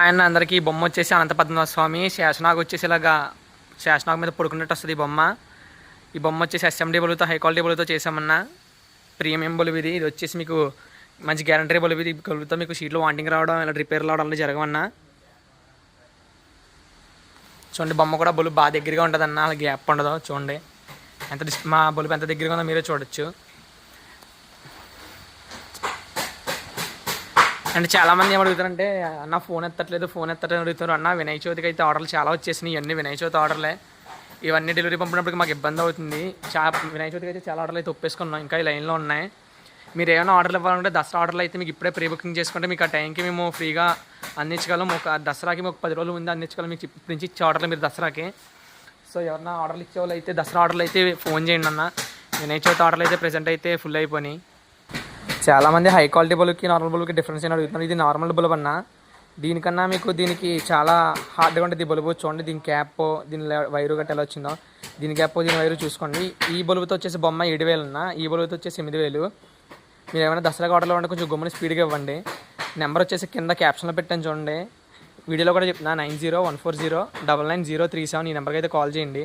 ఆయన అందరికీ ఈ బొమ్మ వచ్చేసి అనంతపద్మనాభ స్వామి శేషనాగ్ వచ్చేసి ఇలాగా శేషనాగ్ మీద పడుకున్నట్టు వస్తుంది ఈ బొమ్మ. ఈ బొమ్మ వచ్చేసి ఎస్ఎండి బలుతో హై క్వాలిటీ బలుతో చేసామన్నా. ప్రీమియం బలువు ఇది వచ్చేసి మీకు మంచి గ్యారంటీ బలువు ఇది కలుగుతా మీకు షీట్లో వాంటింగ్ రావడం ఇలా రిపేర్ రావడం అలా జరగమన్నా. చూడండి బొమ్మ కూడా బలువు బాగా దగ్గరగా ఉంటుంది అన్న, అలా గ్యాప్ ఉండదు. చూడండి మా బలువు ఎంత దగ్గరగా ఉందో మీరే చూడొచ్చు. అండ్ చాలామంది ఏమడుగుతారంటే అన్న ఫోన్ ఎత్తట్లేదు అడుగుతారు. అన్న వినాయక చవితికి అయితే ఆర్డర్లు చాలా వచ్చేసినాయి. ఇవన్నీ వినాయక చవితి ఆర్డర్లే. ఇవన్నీ డెలివరీ పంపినప్పటికి మాకు ఇబ్బంది అవుతుంది. వినాయక చవితికి అయితే చాలా ఆర్డర్లు అయితే ఒప్పేసుకున్నాం, ఇంకా ఈ లైన్లో ఉన్నాయి. మీరు ఏమైనా ఆర్డర్లు ఇవ్వాలంటే దసరా ఆర్డర్లు అయితే మీకు ఇప్పుడే ప్రీ బుకింగ్ చేసుకుంటే మీకు ఆ టైంకి మేము ఫ్రీగా అందించగలం. దసరాకి ఒక 10 రోజుల ముందు అందించగలం మీకు ఇప్పుడు నుంచి ఇచ్చే ఆర్డర్లు మీరు దసరాకి. సో ఎవరన్నా ఆర్డర్లు ఇచ్చేవాళ్ళు అయితే దసరా ఆర్డర్లు అయితే ఫోన్ చేయండి అన్న. వినాయక చవితి ఆర్డర్లు అయితే ప్రెజెంట్ అయితే ఫుల్ అయిపోయినాయి. చాలామంది హై క్వాలిటీ బల్బుకి నార్మల్ బల్బుకి డిఫరెన్స్ అని అడుగుతున్నారు. ఇది నార్మల్ బల్బ్ అన్న. దీనికన్నా మీకు దీనికి చాలా హార్డ్గా ఉంటుంది ఈ బల్బు. చూడండి దీని క్యాప్, దీని వైరు గట్ట ఎలా వచ్చిందో, దీని క్యాప్ దీని వైరు చూసుకోండి. ఈ బల్బుతో వచ్చేసి బొమ్మ 7,000 అన్న, ఈ బల్బుతో వచ్చేసి 8,000. మీరు ఏమైనా దసరా ఆర్డర్లో ఉంటే కొంచెం గమ్ముని స్పీడ్గా ఇవ్వండి. నెంబర్ వచ్చేసి కింద క్యాప్షన్లో పెట్టాను చూడండి, వీడియోలో కూడా చెప్తున్నా 9014099037 ఈ నెంబర్కి అయితే కాల్ చేయండి.